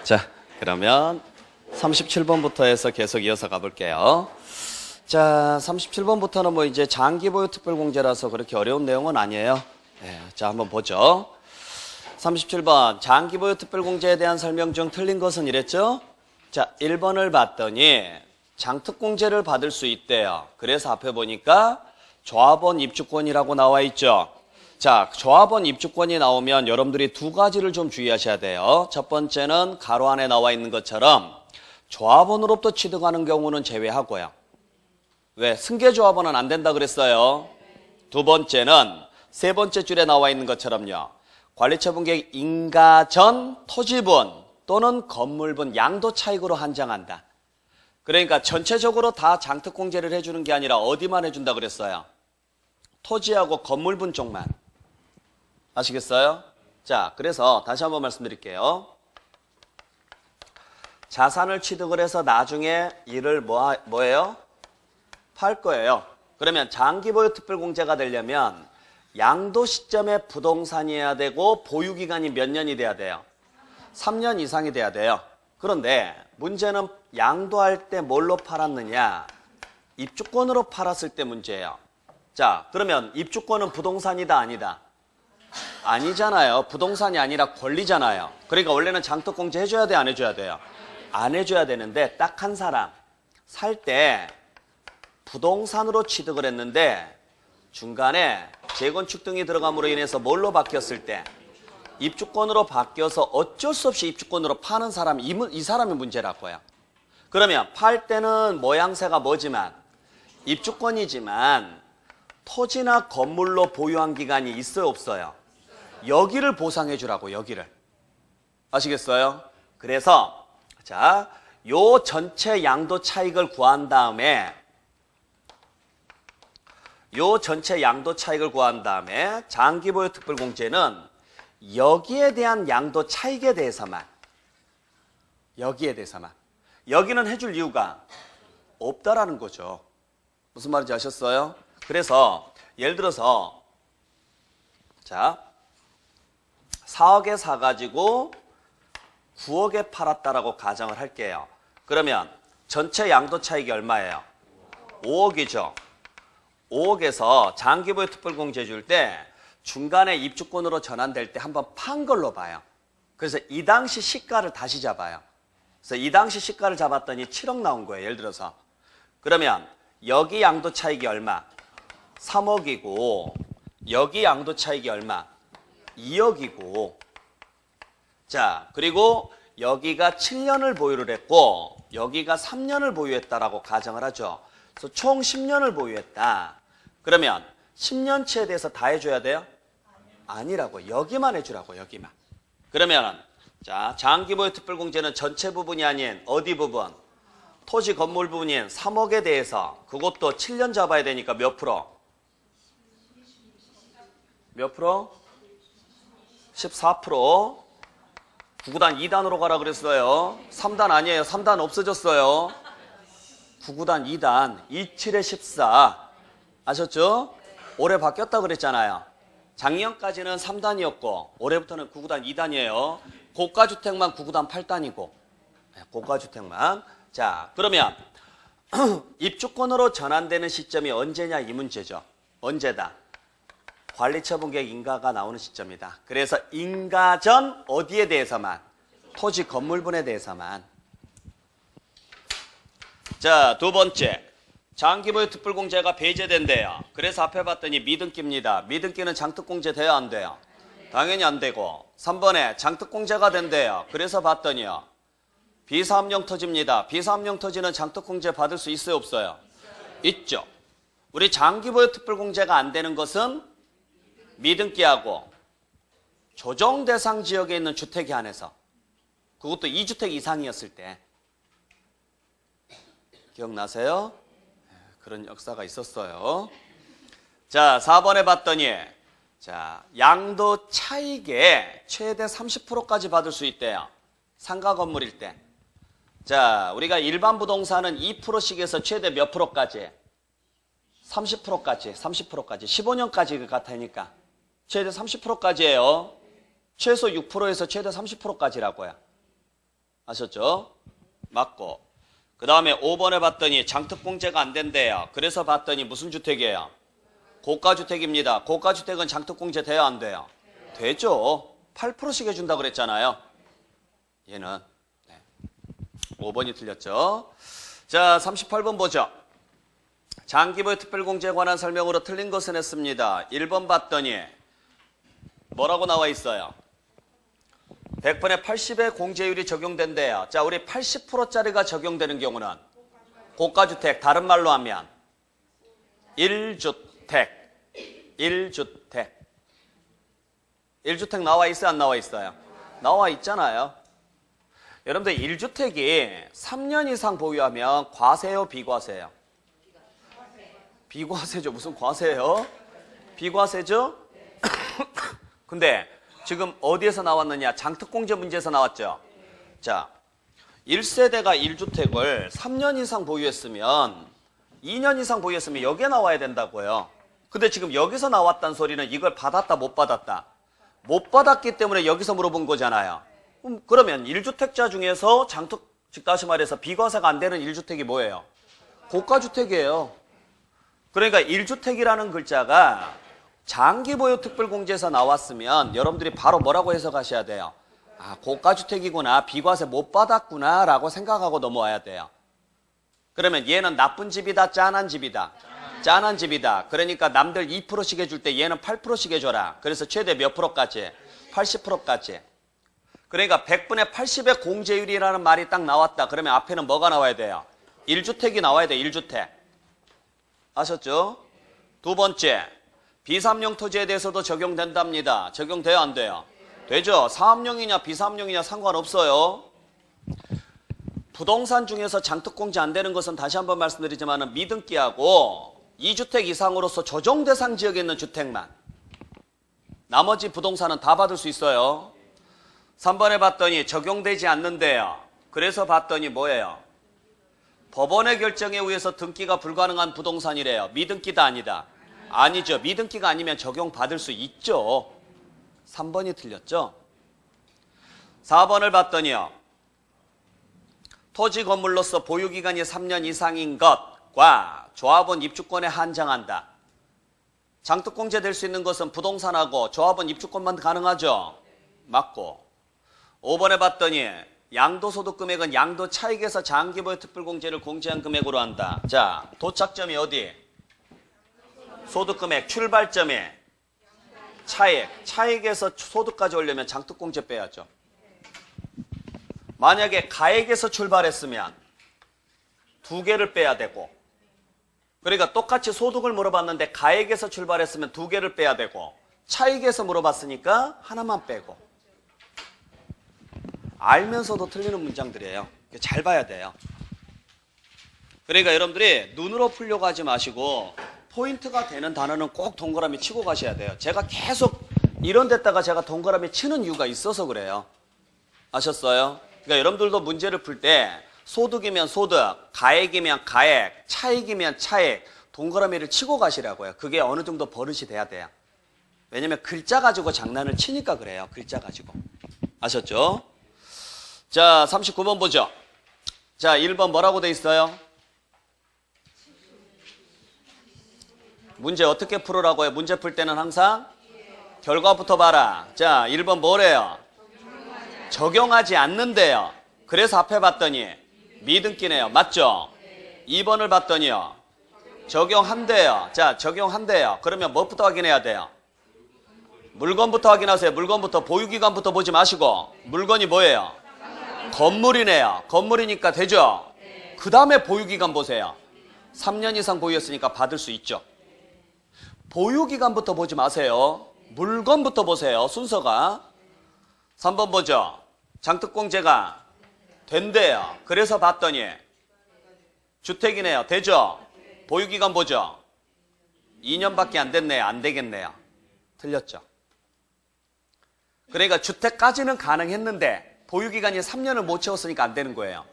자, 그러면 37번부터 해서 계속 이어서 가볼게요. 자, 37번부터는 뭐 이제 장기보유 특별공제라서 그렇게 어려운 내용은 아니에요. 네, 자, 한번 보죠. 37번 장기보유 특별공제에 대한 설명 중 틀린 것은 이랬죠? 자, 1번을 봤더니 장특공제를 받을 수 있대요. 그래서 앞에 보니까 조합원 입주권이라고 나와 있죠. 자, 조합원 입주권이 나오면 여러분들이 두 가지를 좀 주의하셔야 돼요. 첫 번째는 가로 안에 나와 있는 것처럼 조합원으로부터 취득하는 경우는 제외하고요. 왜? 승계조합원은 안 된다 그랬어요. 두 번째는 세 번째 줄에 나와 있는 것처럼요. 관리처분계획 인가전 토지분 또는 건물분 양도 차익으로 한정한다. 그러니까 전체적으로 다 장특공제를 해주는 게 아니라 어디만 해준다 그랬어요? 토지하고 건물분 쪽만. 아시겠어요? 자, 그래서 다시 한번 말씀드릴게요. 자산을 취득을 해서 나중에 이를 뭐예요? 팔 거예요. 그러면 장기보유 특별공제가 되려면 양도 시점에 부동산이어야 되고 보유기간이 몇 년이 돼야 돼요? 3년 이상이 돼야 돼요. 그런데 문제는 양도할 때 뭘로 팔았느냐? 입주권으로 팔았을 때 문제예요. 자, 그러면 입주권은 부동산이다 아니다? 아니잖아요. 부동산이 아니라 권리잖아요. 그러니까 원래는 장특공제 해줘야 돼 안 해줘야 돼요? 안 해줘야 되는데 딱 한 사람 살 때 부동산으로 취득을 했는데 중간에 재건축 등이 들어감으로 인해서 뭘로 바뀌었을 때 입주권으로 바뀌어서 어쩔 수 없이 입주권으로 파는 사람, 이 사람이 문제라고요. 그러면 팔 때는 모양새가 뭐지만 입주권이지만 토지나 건물로 보유한 기간이 있어요 없어요? 여기를 보상해 주라고, 여기를. 아시겠어요? 그래서 자, 요 전체 양도 차익을 구한 다음에 장기보유 특별공제는 여기에 대한 양도 차익에 대해서만, 여기는 해줄 이유가 없다라는 거죠. 무슨 말인지 아셨어요? 그래서 예를 들어서 자, 4억에 사가지고 9억에 팔았다라고 가정을 할게요. 그러면 전체 양도 차익이 얼마예요? 5억이죠. 5억에서 장기보유 특별공제 줄 때 중간에 입주권으로 전환될 때 한번 판 걸로 봐요. 그래서 이 당시 시가를 다시 잡아요. 그래서 이 당시 시가를 잡았더니 7억 나온 거예요. 예를 들어서. 그러면 여기 양도 차익이 얼마? 3억이고 여기 양도 차익이 얼마? 2억이고. 자, 그리고 여기가 7년을 보유를 했고 여기가 3년을 보유했다라고 가정을 하죠. 그래서 총 10년을 보유했다. 그러면 10년치에 대해서 다 해줘야 돼요? 아니라고. 여기만 해주라고, 여기만. 그러면 자, 장기보유 특별공제는 전체 부분이 아닌 어디 부분? 토지 건물 부분인 3억에 대해서 그것도 7년 잡아야 되니까 몇 프로? 몇 프로? 14%. 9구단 2단으로 가라 그랬어요. 3단 아니에요. 3단 없어졌어요. 9구단 2단 27에 14. 아셨죠? 올해 바뀌었다 그랬잖아요. 작년까지는 3단이었고 올해부터는 9구단 2단이에요. 고가주택만 9구단 8단이고. 고가주택만. 자, 그러면 입주권으로 전환되는 시점이 언제냐 이 문제죠. 언제다? 관리처분계획 인가가 나오는 시점이다. 그래서 인가 전 어디에 대해서만? 토지 건물분에 대해서만. 자, 두 번째. 장기보유 특별공제가 배제된대요. 그래서 앞에 봤더니 미등기입니다. 미등기는 장특공제 돼야 안 돼요? 당연히 안 되고. 3번에 장특공제가 된대요. 그래서 봤더니요. 비사업용 토지입니다. 비사업용 토지는 장특공제 받을 수 있어요 없어요? 있죠. 우리 장기보유 특별공제가 안 되는 것은 미등기하고 조정 대상 지역에 있는 주택이 안에서 그것도 2주택 이상이었을 때. 기억나세요? 그런 역사가 있었어요. 자, 4번에 봤더니 자, 양도 차익의 최대 30%까지 받을 수 있대요. 상가 건물일 때. 자, 우리가 일반 부동산은 2%씩에서 최대 몇 프로까지? 30%까지, 15년까지 같으니까 최대 30%까지예요. 최소 6%에서 최대 30%까지라고요. 아셨죠? 맞고. 그 다음에 5번에 봤더니 장특공제가 안 된대요. 그래서 봤더니 무슨 주택이에요? 고가주택입니다. 고가주택은 장특공제 돼야 안 돼요? 되죠. 8%씩 해준다고 그랬잖아요. 얘는 5번이 틀렸죠. 자, 38번 보죠. 장기보유 특별공제에 관한 설명으로 틀린 것은 했습니다. 1번 봤더니 뭐라고 나와 있어요? 100분의 80의 공제율이 적용된대요. 자, 우리 80%짜리가 적용되는 경우는 고가주택, 다른 말로 하면 1주택. 1주택 나와 있어요? 안 나와 있어요? 나와 있잖아요. 여러분들 1주택이 3년 이상 보유하면 과세요, 비과세요? 비과세죠. 무슨 과세요? 비과세죠? 근데 지금 어디에서 나왔느냐? 장특공제 문제에서 나왔죠. 자, 1세대가 1주택을 3년 이상 보유했으면 2년 이상 보유했으면 여기에 나와야 된다고요. 근데 지금 여기서 나왔단 소리는 이걸 받았다 못 받았다? 못 받았기 때문에 여기서 물어본 거잖아요. 그러면 1주택자 중에서 즉 다시 말해서 비과세가 안 되는 1주택이 뭐예요? 고가주택이에요. 그러니까 1주택이라는 글자가 장기보유 특별공제에서 나왔으면 여러분들이 바로 뭐라고 해석하셔야 돼요? 아, 고가주택이구나, 비과세 못 받았구나 라고 생각하고 넘어와야 돼요. 그러면 얘는 나쁜 집이다, 짠한 집이다? 짠한 집이다. 그러니까 남들 2%씩 해줄 때 얘는 8%씩 해줘라. 그래서 최대 몇 프로까지? 80%까지. 그러니까 100분의 80의 공제율이라는 말이 딱 나왔다. 그러면 앞에는 뭐가 나와야 돼요? 1주택이 나와야 돼요. 1주택. 아셨죠? 두 번째, 비삼용 토지에 대해서도 적용된답니다. 적용돼요, 안 돼요? 되죠. 사업용이냐 비사업용이냐 상관없어요. 부동산 중에서 장특공제 안 되는 것은 다시 한번 말씀드리지만 미등기하고 2주택 이상으로서 조정 대상 지역에 있는 주택만. 나머지 부동산은 다 받을 수 있어요. 3번에 봤더니 적용되지 않는데요. 그래서 봤더니 뭐예요? 법원의 결정에 의해서 등기가 불가능한 부동산이래요. 미등기다 아니다? 아니죠. 미등기가 아니면 적용받을 수 있죠. 3번이 틀렸죠. 4번을 봤더니요. 토지 건물로서 보유기간이 3년 이상인 것과 조합원 입주권에 한정한다. 장특공제 될 수 있는 것은 부동산하고 조합원 입주권만 가능하죠. 맞고. 5번에 봤더니 양도소득 금액은 양도 차익에서 장기보유 특별공제를 공제한 금액으로 한다. 자, 도착점이 어디? 소득금액, 출발점이 차익. 차익에서 소득까지 오려면 장특공제 빼야죠. 만약에 가액에서 출발했으면 두 개를 빼야 되고, 그러니까 똑같이 소득을 물어봤는데 가액에서 출발했으면 두 개를 빼야 되고, 차익에서 물어봤으니까 하나만 빼고. 알면서도 틀리는 문장들이에요. 잘 봐야 돼요. 그러니까 여러분들이 눈으로 풀려고 하지 마시고 포인트가 되는 단어는 꼭 동그라미 치고 가셔야 돼요. 제가 계속 이런 데다가 제가 동그라미 치는 이유가 있어서 그래요. 아셨어요? 그러니까 여러분들도 문제를 풀 때 소득이면 소득, 가액이면 가액, 차익이면 차익, 동그라미를 치고 가시라고요. 그게 어느 정도 버릇이 돼야 돼요. 왜냐면 글자 가지고 장난을 치니까 그래요. 글자 가지고. 아셨죠? 자, 39번 보죠. 자, 1번 뭐라고 돼 있어요? 문제 어떻게 풀으라고요? 문제 풀 때는 항상 결과부터 봐라. 자, 1번 뭐래요? 적용하지 않는데요. 그래서 앞에 봤더니 미등기네요. 맞죠? 2번을 봤더니요. 적용한대요. 자, 적용한대요. 그러면 뭐부터 확인해야 돼요? 물건부터 확인하세요. 물건부터. 보유기간부터 보지 마시고. 물건이 뭐예요? 건물이네요. 건물이니까 되죠? 그 다음에 보유기간 보세요. 3년 이상 보유했으니까 받을 수 있죠. 보유기간부터 보지 마세요. 물건부터 보세요. 순서가. 3번 보죠. 장특공제가 된대요. 그래서 봤더니 주택이네요. 되죠? 보유기간 보죠. 2년밖에 안 됐네요. 안 되겠네요. 틀렸죠. 그러니까 주택까지는 가능했는데 보유기간이 3년을 못 채웠으니까 안 되는 거예요.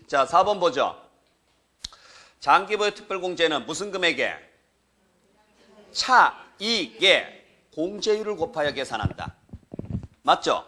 자, 4번 보죠. 장기보유 특별공제는 무슨 금액에? 차익에 공제율을 곱하여 계산한다. 맞죠?